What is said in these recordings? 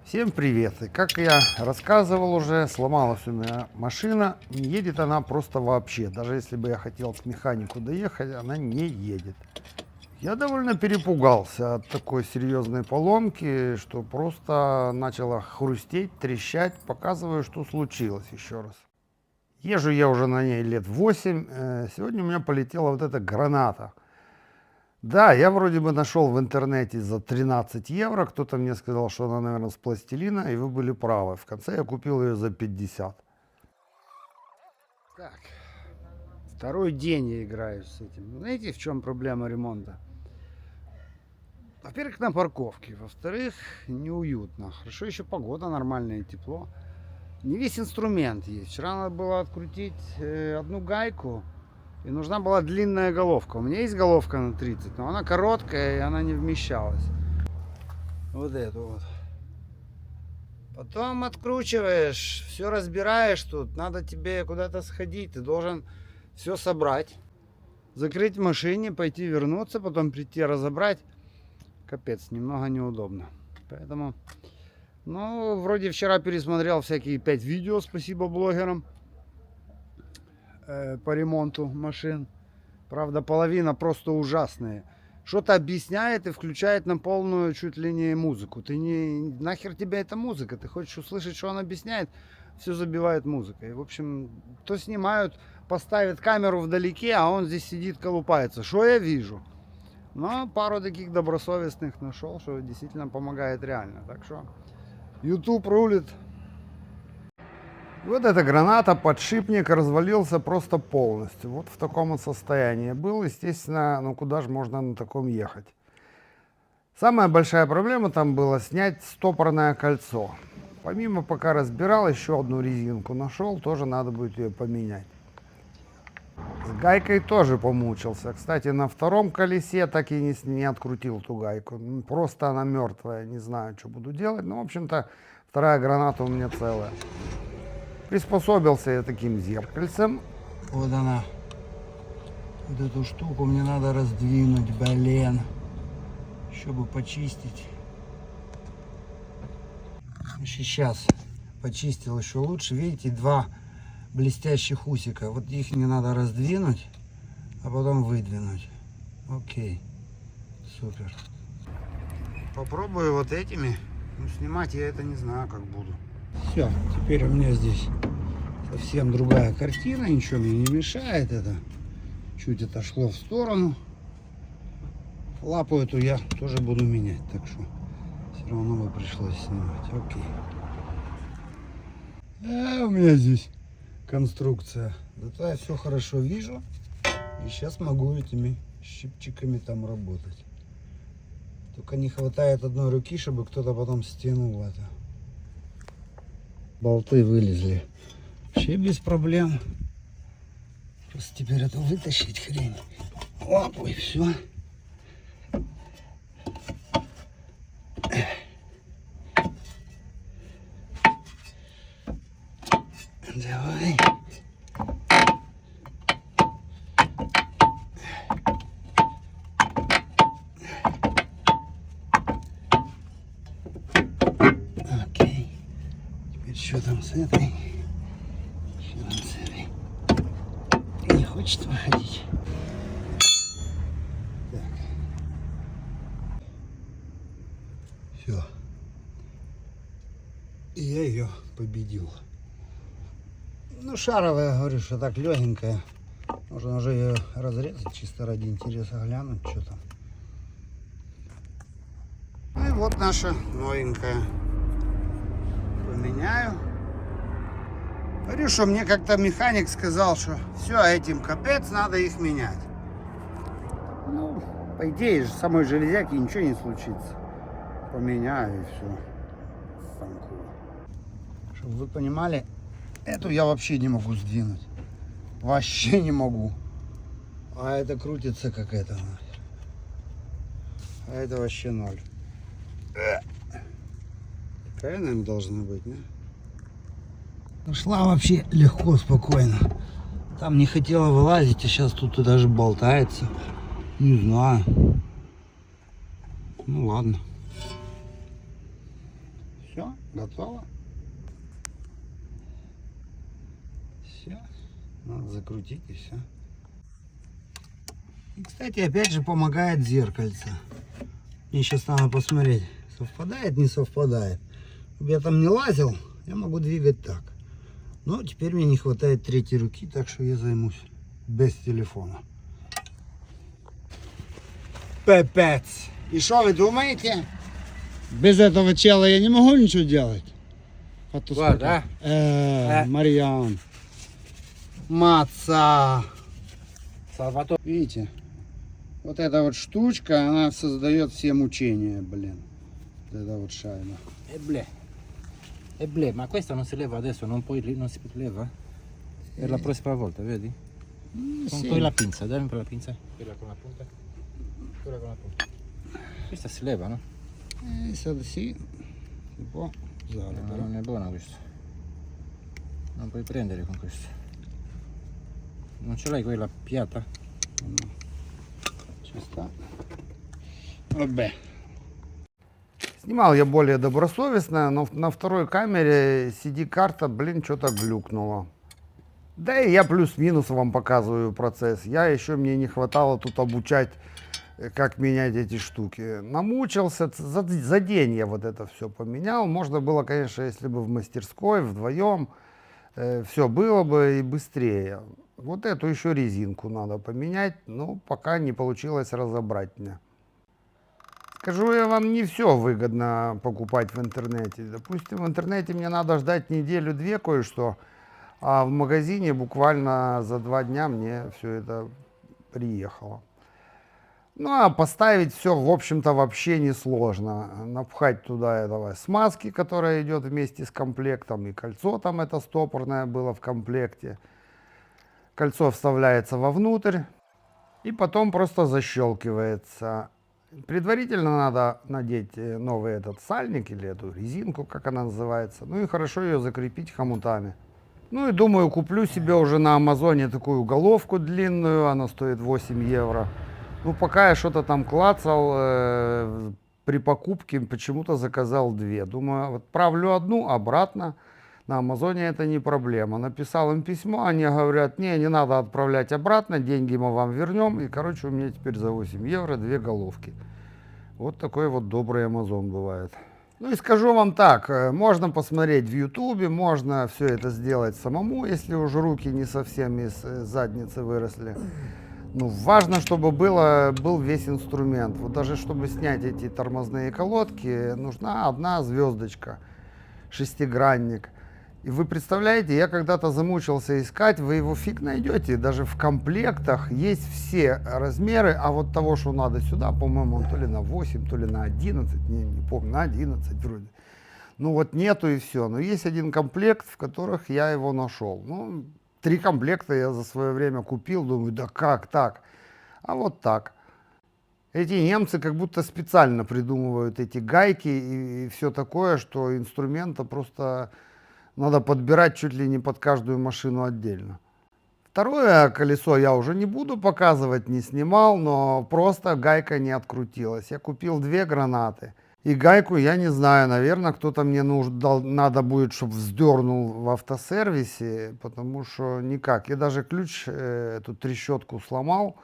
Всем привет! И как я рассказывал уже, сломалась у меня машина. Не едет она просто вообще. Даже если бы я хотел к механику доехать, она не едет. Я довольно перепугался от такой серьезной поломки, что просто начала хрустеть, трещать. Показываю, что случилось еще раз. Езжу я уже на ней лет 8. Сегодня у меня полетела вот эта граната. Да, я вроде бы нашел в интернете за 13 евро. Кто-то мне сказал, что она, наверное, с пластилина, и вы были правы. В конце я купил ее за 50. Так, второй день я играю с этим. Знаете, в чем проблема ремонта? Во-первых, на парковке. Во-вторых, неуютно. Хорошо, еще погода нормальная, тепло. Не весь инструмент есть. Вчера надо было открутить одну гайку. И нужна была длинная головка. У меня есть головка на 30, но она короткая, и она не вмещалась. Вот эту вот. Потом откручиваешь, все разбираешь тут. Надо тебе куда-то сходить. Ты должен все собрать. Закрыть в машине, пойти вернуться, потом прийти разобрать. Капец, немного неудобно. Поэтому, ну, вроде вчера пересмотрел всякие 5 видео, спасибо блогерам. По ремонту машин. Правда, половина просто ужасные. Что-то объясняет и включает на полную чуть ли не музыку. Ты не... Нахер тебе эта музыка? Ты хочешь услышать, что он объясняет? Все забивает музыкой. В общем, то снимают, поставят камеру вдалеке, а он здесь сидит, колупается. Что я вижу? Но пару таких добросовестных нашел, что действительно помогает реально. Так что YouTube рулит. Вот эта граната, подшипник развалился просто полностью. Вот в таком состоянии был. Естественно, ну куда же можно на таком ехать? Самая большая проблема там была снять стопорное кольцо. Помимо, пока разбирал, еще одну резинку нашел, тоже надо будет ее поменять. С гайкой тоже помучился. Кстати, на втором колесе так и не открутил ту гайку. Просто она мертвая, не знаю, что буду делать. Но, в общем-то, вторая граната у меня целая. Приспособился я таким зеркальцем. Вот она. Вот эту штуку мне надо раздвинуть, блин. Чтобы почистить. Сейчас почистил еще лучше. Видите, два блестящих усика. Вот их мне надо раздвинуть, а потом выдвинуть. Окей. Супер. Попробую вот этими. Ну, снимать я это не знаю, как буду. Все, теперь у меня здесь совсем другая картина, ничего мне не мешает это. Чуть отошло в сторону. Лапу эту я тоже буду менять, так что все равно бы пришлось снимать. Окей. У меня здесь конструкция. Зато я все хорошо вижу. И сейчас могу этими щипчиками там работать. Только не хватает одной руки, чтобы кто-то потом стянул это. Болты вылезли. Вообще без проблем. Просто теперь это вытащить хрень. Лапу и все. Давай. Окей. Теперь что там с этой? Что там с этой? Не хочет выходить. Так. Все. И я ее победил. Ну, шаровая, говорю, что так легенькая. Можно уже ее разрезать, чисто ради интереса глянуть, что там. Ну и вот наша новенькая. Поменяю. Говорю, что мне как-то механик сказал, что все, этим капец, надо их менять. Ну, по идее же, самой железяки ничего не случится. Поменяю и все. Станку. Чтобы вы понимали, эту я вообще не могу сдвинуть. Вообще не могу. А это крутится как это. А это вообще ноль. Такая, наверное, должна быть, не? Шла вообще легко, спокойно. Там не хотела вылазить, а сейчас тут и даже болтается. Не знаю. Ну ладно. Все, готово. Все, надо закрутить и все. И, кстати, опять же помогает зеркальце. Мне сейчас надо посмотреть, совпадает, не совпадает. Чтобы я там не лазил, я могу двигать так. Но теперь мне не хватает третьей руки, так что я займусь без телефона. Пипец. И что вы думаете? Без этого чела я не могу ничего делать. Guarda, Марьян. Маца. Salvatore. Видите? Вот эта вот штучка, она создает все мучения, блин. Вот эта вот шайба. E ble, ma questa non si leva adesso, non si leva? Per la prossima volta, vedi? Con la pinza, dammi un po' la pinza. Quella con la punta. Quella con la punta. Questa si leva, no? Sì, si può usare, No, però. non è buona questa. Non puoi prendere con questo. Non ce l'hai quella piatta? Ci sta. Vabbè. Снимал я более добросовестно, но на второй камере CD-карта, блин, что-то глюкнула. Да и я плюс-минус вам показываю процесс. Мне не хватало тут обучать, как менять эти штуки. Намучился, за день я вот это все поменял. Можно было, конечно, если бы в мастерской, вдвоем, все было бы и быстрее. Вот эту еще резинку надо поменять, но пока не получилось разобрать мне. Скажу я вам, не все выгодно покупать в интернете. Допустим, в интернете мне надо ждать неделю-две кое-что, а в магазине буквально за 2 дня мне все это приехало. Ну а поставить все, в общем-то, вообще несложно. Напхать туда этого смазки, которая идет вместе с комплектом, и кольцо там это стопорное было в комплекте. Кольцо вставляется вовнутрь и потом просто защелкивается. Предварительно надо надеть новый этот сальник или эту резинку, как она называется. Ну и хорошо ее закрепить хомутами. Ну и думаю, куплю себе уже на Амазоне такую головку длинную, она стоит 8 евро. Ну пока я что-то там клацал, при покупке почему-то заказал 2. Думаю, отправлю одну обратно. На Амазоне это не проблема. Написал им письмо, они говорят, не надо отправлять обратно, деньги мы вам вернем. И, короче, у меня теперь за 8 евро 2 головки. Вот такой вот добрый Амазон бывает. Ну и скажу вам так, можно посмотреть в Ютубе, можно все это сделать самому, если уже руки не совсем из задницы выросли. Ну, важно, чтобы был весь инструмент. Вот даже чтобы снять эти тормозные колодки, нужна одна звездочка, шестигранник. И вы представляете, я когда-то замучился искать, вы его фиг найдете. Даже в комплектах есть все размеры, а вот того, что надо сюда, по-моему, то ли на 8, то ли на 11, не помню, на 11 вроде. Ну вот нету и все. Но есть один комплект, в которых я его нашел. Ну, 3 комплекта я за свое время купил, думаю, да как так? А вот так. Эти немцы как будто специально придумывают эти гайки и все такое, что инструмента просто надо подбирать чуть ли не под каждую машину отдельно. Второе колесо я уже не буду показывать, не снимал, но просто гайка не открутилась. Я купил 2 гранаты. И гайку, я не знаю, наверное, кто-то мне надо будет, чтобы вздернул в автосервисе, потому что никак. Я даже ключ, эту трещотку сломал,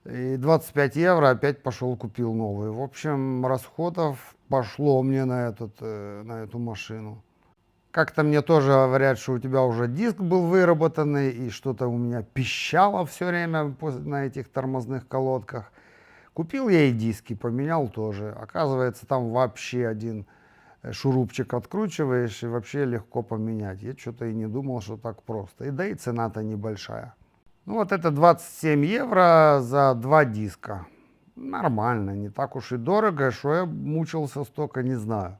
и 25 евро опять пошел купил новый. В общем, расходов пошло мне на эту машину. Как-то мне тоже говорят, что у тебя уже диск был выработанный, и что-то у меня пищало все время на этих тормозных колодках. Купил я и диски, поменял тоже. Оказывается, там вообще один шурупчик откручиваешь, и вообще легко поменять. Я что-то и не думал, что так просто. И да и цена-то небольшая. Ну вот это 27 евро за 2 диска. Нормально, не так уж и дорого, что я мучился столько, не знаю.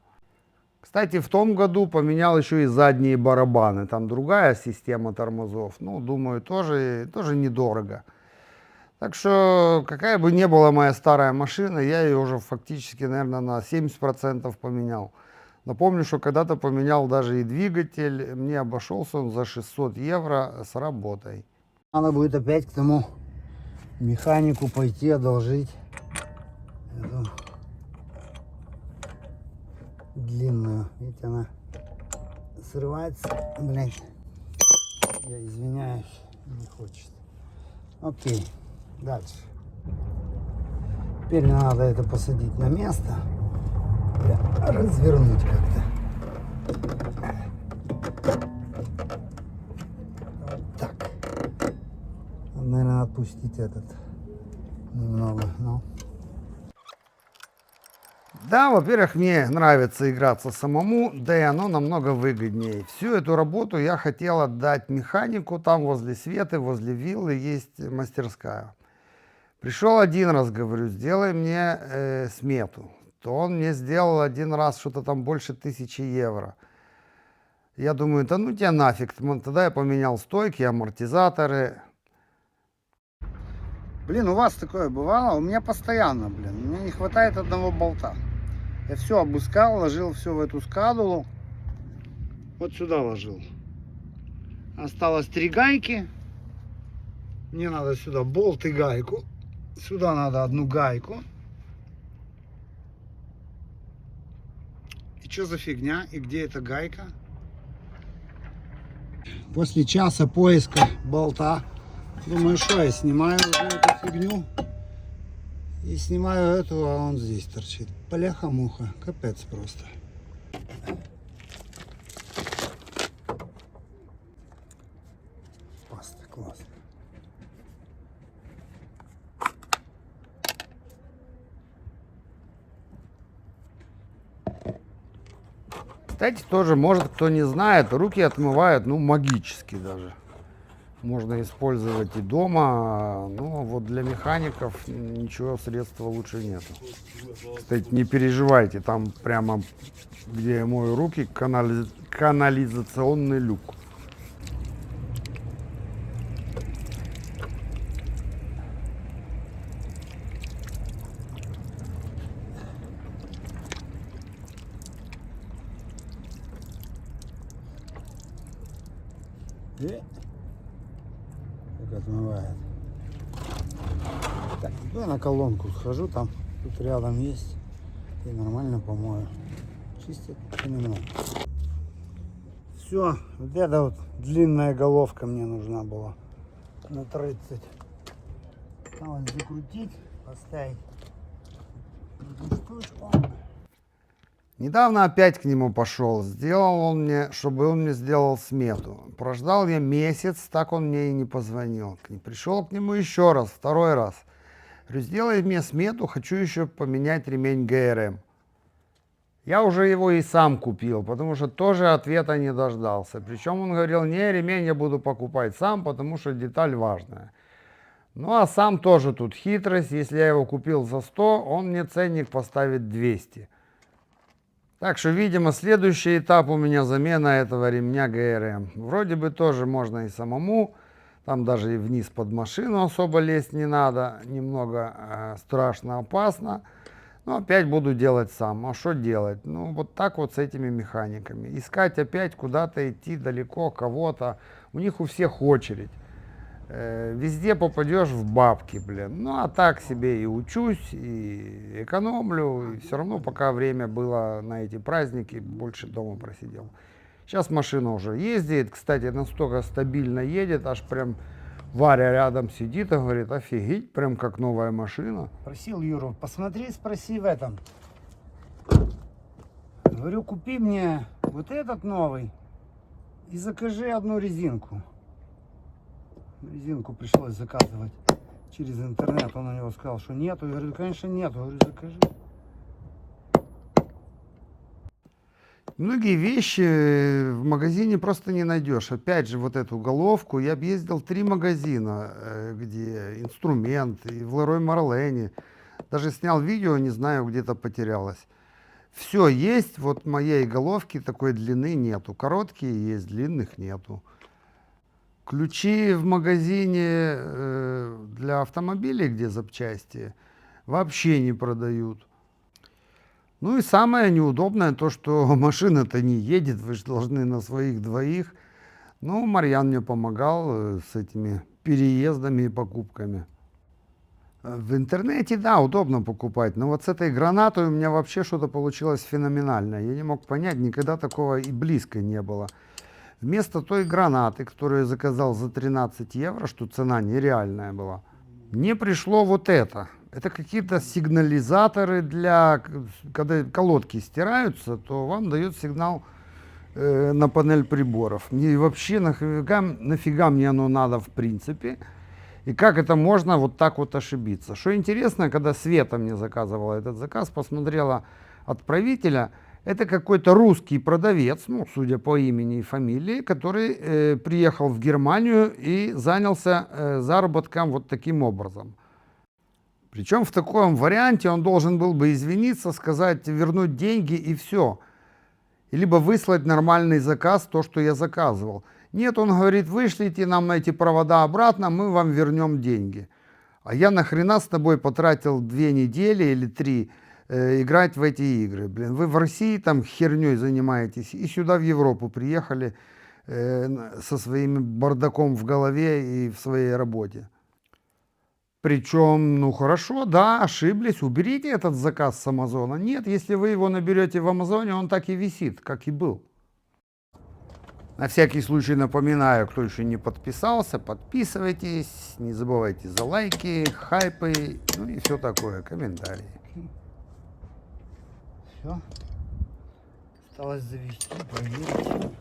Кстати, в том году поменял еще и задние барабаны. Там другая система тормозов. Ну, думаю, тоже недорого. Так что, какая бы ни была моя старая машина, я ее уже фактически, наверное, на 70% поменял. Напомню, что когда-то поменял даже и двигатель. Мне обошелся он за 600 евро с работой. Надо будет опять к тому механику пойти одолжить эту длинную. Видите, она срывается. Блять. Я извиняюсь. Не хочет. Окей. Дальше. Теперь мне надо это посадить на место. Развернуть как-то. Вот так. Надо, наверное, отпустить этот немного. Ну. Да, во-первых, мне нравится играться самому, да и оно намного выгоднее. Всю эту работу я хотел отдать механику, там возле Светы, возле виллы есть мастерская. Пришел один раз, говорю, сделай мне смету. То он мне сделал один раз что-то там больше 1000 евро. Я думаю, да ну тебя нафиг. Тогда я поменял стойки, амортизаторы. Блин, у вас такое бывало? У меня постоянно, блин. Мне не хватает одного болта. Я все обыскал, ложил все в эту скадулу. Вот сюда ложил. Осталось 3 гайки. Мне надо сюда болт и гайку. Сюда надо одну гайку. И что за фигня? И где эта гайка? После часа поиска болта, думаю, что я снимаю уже эту фигню. И снимаю эту, а он здесь торчит. Поляха-муха. Капец просто. Паста, классно. Кстати, тоже, может, кто не знает, руки отмывают, ну, магически даже. Можно использовать и дома, но вот для механиков ничего средства лучше нету. Кстати, не переживайте, там прямо, где я мою руки, канализационный люк. Как отмывает. Так, я на колонку схожу, там тут рядом есть. И нормально помою. Чистит понемногу. Все, вот эта вот длинная головка мне нужна была. На 30. Там вот закрутить, поставить эту штучку. Недавно опять к нему пошел, сделал он мне, чтобы он мне сделал смету. Прождал я месяц, так он мне и не позвонил. Пришел к нему еще раз, второй раз. Говорю, сделай мне смету, хочу еще поменять ремень ГРМ. Я уже его и сам купил, потому что тоже ответа не дождался. Причем он говорил, не, ремень я буду покупать сам, потому что деталь важная. Ну а сам тоже тут хитрость, если я его купил за 100, он мне ценник поставит 200. Так что, видимо, следующий этап у меня замена этого ремня ГРМ. Вроде бы тоже можно и самому, там даже и вниз под машину особо лезть не надо, немного страшно, опасно. Но опять буду делать сам. А что делать? Ну, вот так вот с этими механиками. Искать опять куда-то идти далеко, кого-то. У них у всех очередь. Везде попадешь в бабки, блин. Ну, а так себе и учусь, и экономлю. И все равно, пока время было на эти праздники, больше дома просидел. Сейчас машина уже ездит. Кстати, настолько стабильно едет, аж прям Варя рядом сидит и говорит, офигеть, прям как новая машина. Просил Юру, посмотри, спроси в этом. Говорю, купи мне вот этот новый и закажи одну резинку. Резинку пришлось заказывать через интернет. Он у него сказал, что нету. Я говорю, конечно нету. Я говорю, закажи. Многие вещи в магазине просто не найдешь. Опять же, вот эту головку. Я объездил 3 магазина, где инструмент, и в Лерой Марлене. Даже снял видео, не знаю, где-то потерялось. Все есть, вот моей головки такой длины нету. Короткие есть, длинных нету. Ключи в магазине для автомобилей, где запчасти, вообще не продают. Ну и самое неудобное то, что машина-то не едет, вы же должны на своих двоих. Ну, Марьян мне помогал с этими переездами и покупками. В интернете, да, удобно покупать, но вот с этой гранатой у меня вообще что-то получилось феноменальное. Я не мог понять, никогда такого и близко не было. Вместо той гранаты, которую я заказал за 13 евро, что цена нереальная была, мне пришло вот это. Это какие-то сигнализаторы для, когда колодки стираются, то вам дает сигнал на панель приборов. И вообще нафига мне оно надо в принципе? И как это можно вот так вот ошибиться? Что интересно, когда Света мне заказывала этот заказ, посмотрела отправителя, это какой-то русский продавец, ну, судя по имени и фамилии, который приехал в Германию и занялся заработком вот таким образом. Причем в таком варианте он должен был бы извиниться, сказать, вернуть деньги и все. Либо выслать нормальный заказ, то, что я заказывал. Нет, он говорит, вышлите нам эти провода обратно, мы вам вернем деньги. А я нахрена с тобой потратил 2 недели или 3 играть в эти игры? Блин, вы в России там херней занимаетесь и сюда в Европу приехали со своим бардаком в голове и в своей работе. Причем, ну хорошо, да, ошиблись, уберите этот заказ с Амазона. Нет, если вы его наберете в Амазоне, он так и висит, как и был. На всякий случай напоминаю, кто еще не подписался, подписывайтесь, не забывайте за лайки, хайпы, ну и все такое, комментарии. Все. Осталось завести, проверить.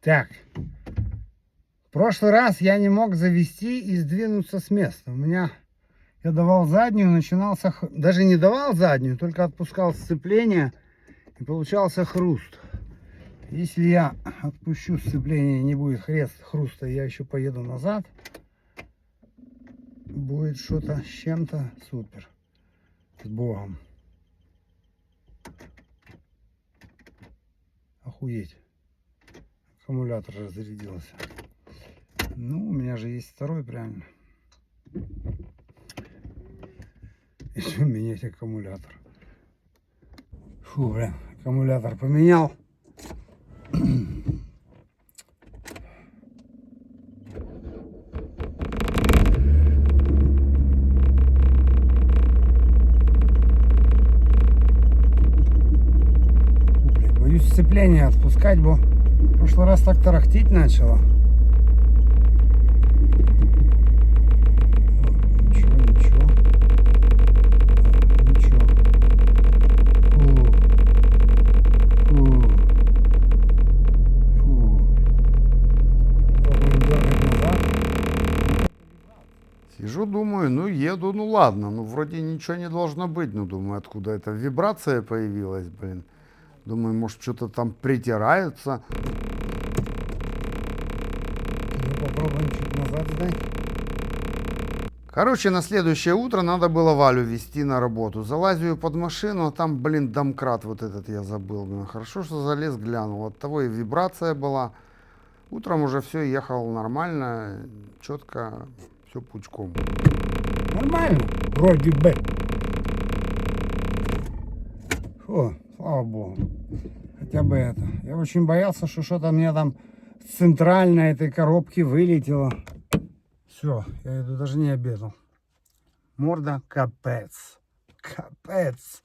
Так. В прошлый раз я не мог завести и сдвинуться с места. Я давал заднюю, начинался... Даже не давал заднюю, только отпускал сцепление и получался хруст. Если я отпущу сцепление, не будет хруста, я еще поеду назад. Будет что-то с чем-то супер. С Богом. Охуеть. Аккумулятор разрядился. Ну, у меня же есть второй, правильно. Еще менять аккумулятор. Фу, бля, аккумулятор поменял. Боюсь сцепление отпускать, бо в прошлый раз так тарахтеть начало. Сижу, думаю, ну еду, ну ладно, ну вроде ничего не должно быть, ну думаю, откуда эта вибрация появилась, блин. Думаю, может что-то там притираются. Ну, попробуем чуть назад сдать. Короче, на следующее утро надо было Валю везти на работу. Залазю под машину, а там, блин, домкрат вот этот я забыл. Блин. Хорошо, что залез, глянул. От того и вибрация была. Утром уже все, ехал нормально, четко, все пучком. Нормально, вроде бы. Фу, слава богу. Хотя бы это. Я очень боялся, что что-то мне там с центральной этой коробки вылетело. Все, я иду, даже не обедал. Морда капец. Капец.